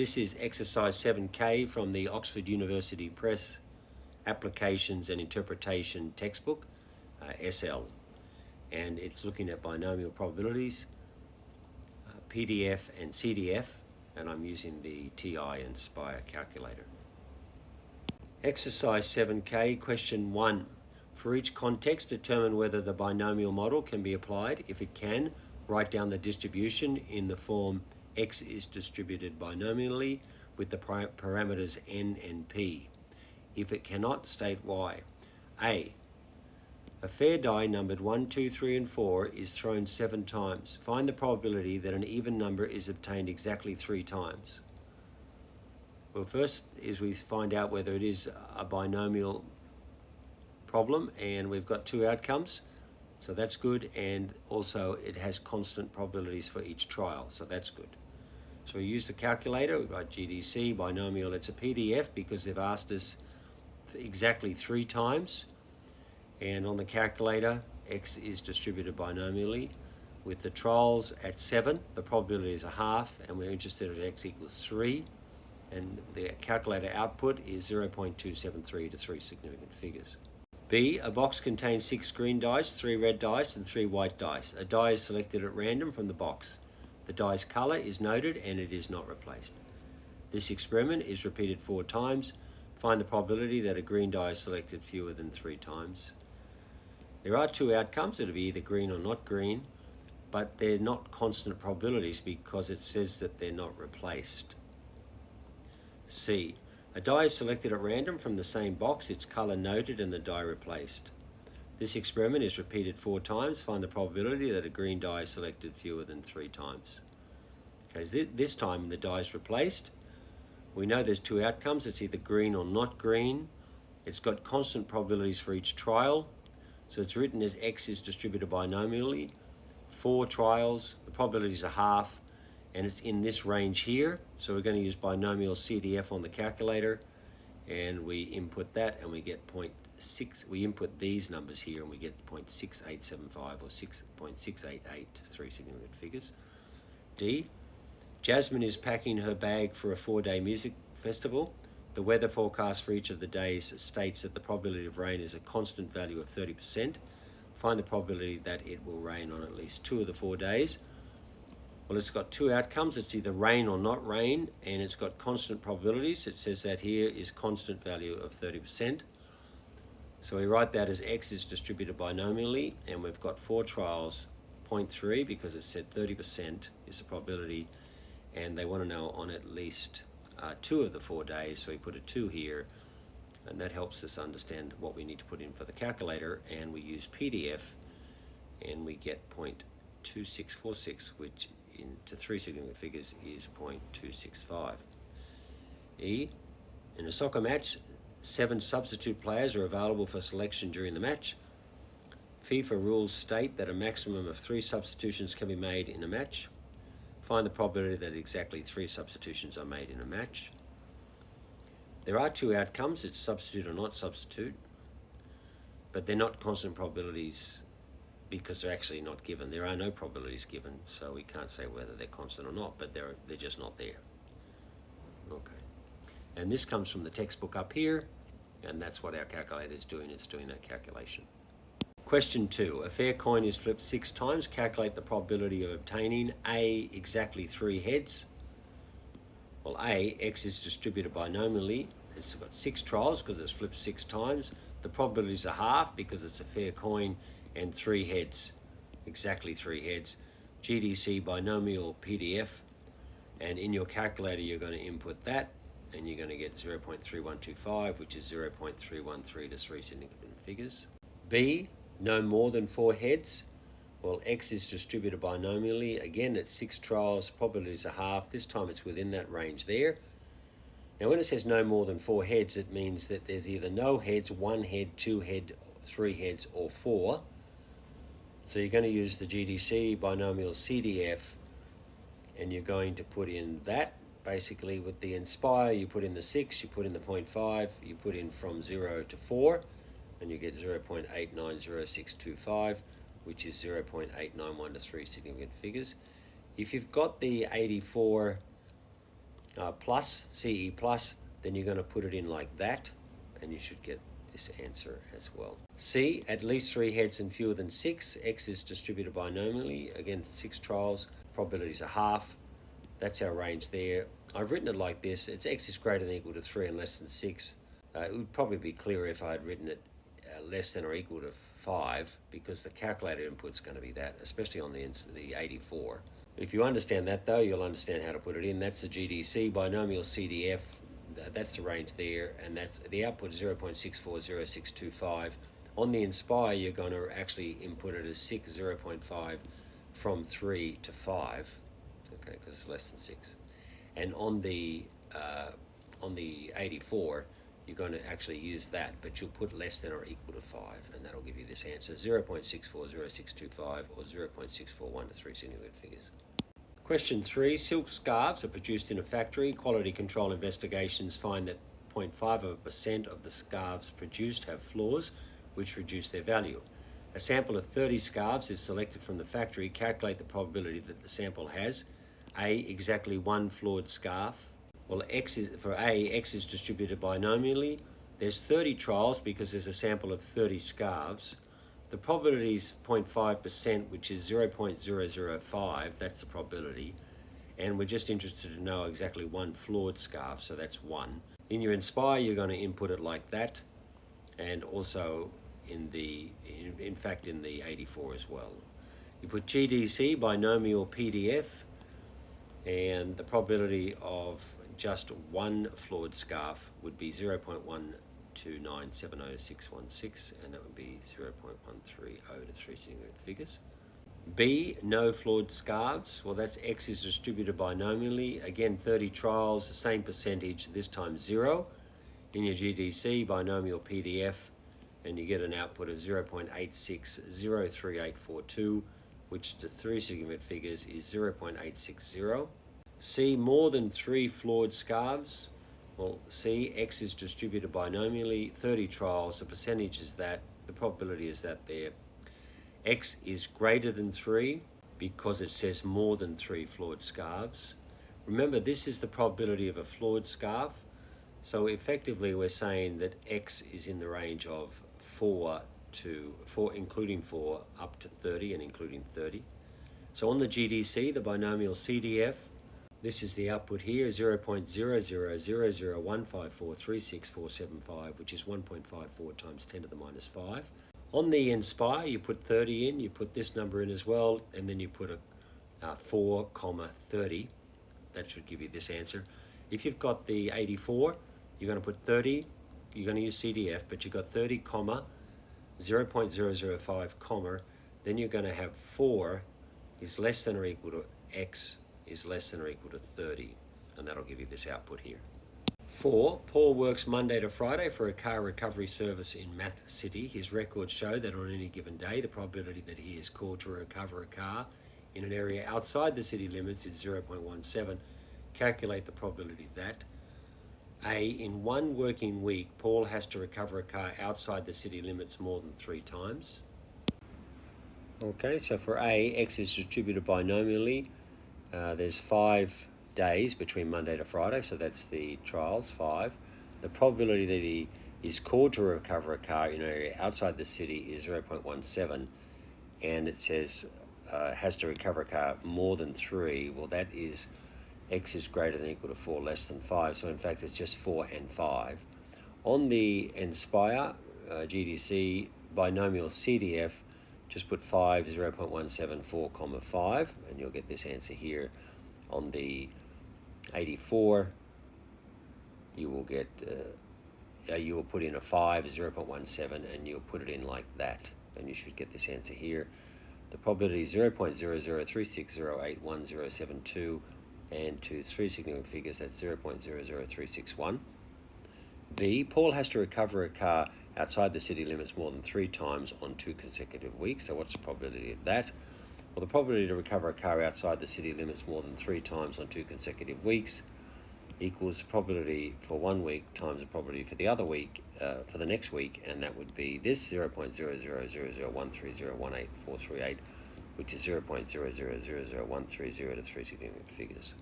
This is exercise 7K from the Oxford University Press Applications and Interpretation textbook, SL. And it's looking at binomial probabilities, PDF and CDF, and I'm using the TI nspire calculator. Exercise 7K, question 1. For each context, determine whether the binomial model can be applied. If it can, write down the distribution in the form X is distributed binomially with the parameters N and P. If it cannot, state why. A fair die numbered 1, 2, 3, and 4 is thrown 7 times. Find the probability that an even number is obtained exactly 3 times. Well, first is we find out whether it is a binomial problem, and we've got 2 outcomes, so that's good, and also it has constant probabilities for each trial, so that's good. So we use the calculator, we write GDC, binomial, it's a PDF because they've asked us exactly 3 times, and on the calculator, X is distributed binomially. With the trials at 7, the probability is a half, and we're interested at X equals 3, and the calculator output is 0.273 to 3 significant figures. B, a box contains 6 green dice, 3 red dice, and 3 white dice. A die is selected at random from the box. The die's colour is noted and it is not replaced. This experiment is repeated 4 times. Find the probability that a green die is selected fewer than 3 times. There are 2 outcomes. It'll be either green or not green, but they're not constant probabilities because it says that they're not replaced. C, a die is selected at random from the same box, its colour noted and the die replaced. This experiment is repeated 4 times. Find the probability that a green die is selected fewer than 3 times. Okay, this time the die is replaced. We know there's 2 outcomes. It's either green or not green. It's got constant probabilities for each trial. So it's written as X is distributed binomially. 4 trials, the probabilities are half, and it's in this range here. So we're going to use Binomial Cdf on the calculator, and we input that and we get 0.6. We input these numbers here and we get 0.6875 or 6.688, 3 significant figures. D, Jasmine is packing her bag for a 4-day music festival. The weather forecast for each of the days states that the probability of rain is a constant value of 30%. Find the probability that it will rain on at least 2 of the 4 days. Well, it's got 2 outcomes. It's either rain or not rain, and it's got constant probabilities. It says that here is constant value of 30%. So we write that as X is distributed binomially, and we've got 4 trials, 0.3, because it said 30% is the probability, and they want to know on at least 2 of the 4 days, so we put a 2 here, and that helps us understand what we need to put in for the calculator, and we use PDF, and we get 0.2646, which into 3 significant figures is 0.265. E, in a soccer match, 7 substitute players are available for selection during the match. FIFA rules state that a maximum of 3 substitutions can be made in a match. Find the probability that exactly 3 substitutions are made in a match. There are 2 outcomes, it's substitute or not substitute, but they're not constant probabilities because they're actually not given. There are no probabilities given, so we can't say whether they're constant or not, but they're just not there. Okay. And this comes from the textbook up here, and that's what our calculator is doing. It's doing that calculation. Question 2. A fair coin is flipped 6 times. Calculate the probability of obtaining A, exactly 3 heads. Well, A, X is distributed binomially. It's got 6 trials because it's flipped 6 times. The probabilities are half because it's a fair coin, and 3 heads, exactly 3 heads. GDC binomial PDF, and in your calculator you're going to input that, and you're going to get 0.3125, which is 0.313 to 3 significant figures. B, no more than 4 heads. Well, X is distributed binomially. Again, it's 6 trials, probabilities are half. This time it's within that range there. Now, when it says no more than 4 heads, it means that there's either no heads, 1 head, 2 head, 3 heads, or 4. So you're going to use the GDC Binomial CDF, and you're going to put in that. Basically, with the nspire, you put in the 6, you put in the 0.5, you put in from 0 to 4, and you get 0.890625, which is 0.891 to 3 significant figures. If you've got the 84 plus, CE plus, then you're going to put it in like that, and you should get this answer as well. C, at least 3 heads and fewer than 6. X is distributed binomially. Again, 6 trials, probabilities are half. That's our range there. I've written it like this. It's X is greater than or equal to 3 and less than 6. It would probably be clearer if I had written it less than or equal to 5, because the calculator input's going to be that, especially on the 84. If you understand that, though, you'll understand how to put it in. That's the GDC, Binomial CDF. That's the range there, and that's the output 0.640625. On the nspire, you're going to actually input it as 0.5 from 3 to 5, okay, because it's less than 6. And on the 84, you're going to actually use that, but you'll put less than or equal to 5, and that'll give you this answer, 0.640625 or 0.641 to 3 significant figures. Question 3, silk scarves are produced in a factory. Quality control investigations find that 0.5% of the scarves produced have flaws, which reduce their value. A sample of 30 scarves is selected from the factory. Calculate the probability that the sample has A, exactly 1 flawed scarf. Well, for A, X is distributed binomially. There's 30 trials because there's a sample of 30 scarves. The probability is 0.5%, which is 0.005. That's the probability. And we're just interested to know exactly 1 flawed scarf, so that's 1. In your nspire, you're going to input it like that, and also in the 84 as well. You put GDC, Binomial PDF, and the probability of just 1 flawed scarf would be 0.129700616, and that would be 0.130 to 3 significant figures. B, no flawed scarves. Well, that's X is distributed binomially. Again, 30 trials, the same percentage, this time 0. In your GDC, Binomial PDF, and you get an output of 0.8603842, which to 3 significant figures is 0.860. C, more than 3 flawed scarves. Well, C, X is distributed binomially, 30 trials, the percentage is that, the probability is that there. X is greater than 3 because it says more than 3 flawed scarves. Remember, this is the probability of a flawed scarf, so effectively we're saying that X is in the range of 4 including 4, up to 30 and including 30. So on the GDC, the Binomial CDF, this is the output here, 0.000015436,475, which is 1.54 times 10 to the minus 5. On the nspire, you put 30 in, you put this number in as well, and then you put a 4, 30. That should give you this answer. If you've got the 84, you're going to put 30, you're going to use CDF, but you've got 30, 0.005, then you're going to have 4 is less than or equal to X is less than or equal to 30, and that'll give you this output here. 4, Paul works Monday to Friday for a car recovery service in Math City. His records show that on any given day, the probability that he is called to recover a car in an area outside the city limits is 0.17. Calculate the probability that A, in 1 working week, Paul has to recover a car outside the city limits more than 3 times. Okay, so for A, X is distributed binomially. There's 5 days between Monday to Friday, so that's the trials, 5. The probability that he is called to recover a car in an area outside the city is 0.17, and it says has to recover a car more than 3. Well, that is X is greater than or equal to 4, less than 5, so in fact it's just 4 and 5. On the nspire, GDC, Binomial CDF, just put 5, 0.174, 5, and you'll get this answer here. On the 84, you will get, you will put in a 5, 0.17, and you'll put it in like that, and you should get this answer here. The probability is 0.0036081,072, and to 3 significant figures, that's 0.00361. B, Paul has to recover a car outside the city limits more than 3 times on 2 consecutive weeks. So what's the probability of that? Well, the probability to recover a car outside the city limits more than 3 times on 2 consecutive weeks equals the probability for 1 week times the probability for the other week, for the next week, and that would be this 0.00013018438, which is 0.0000130 to 3 significant figures.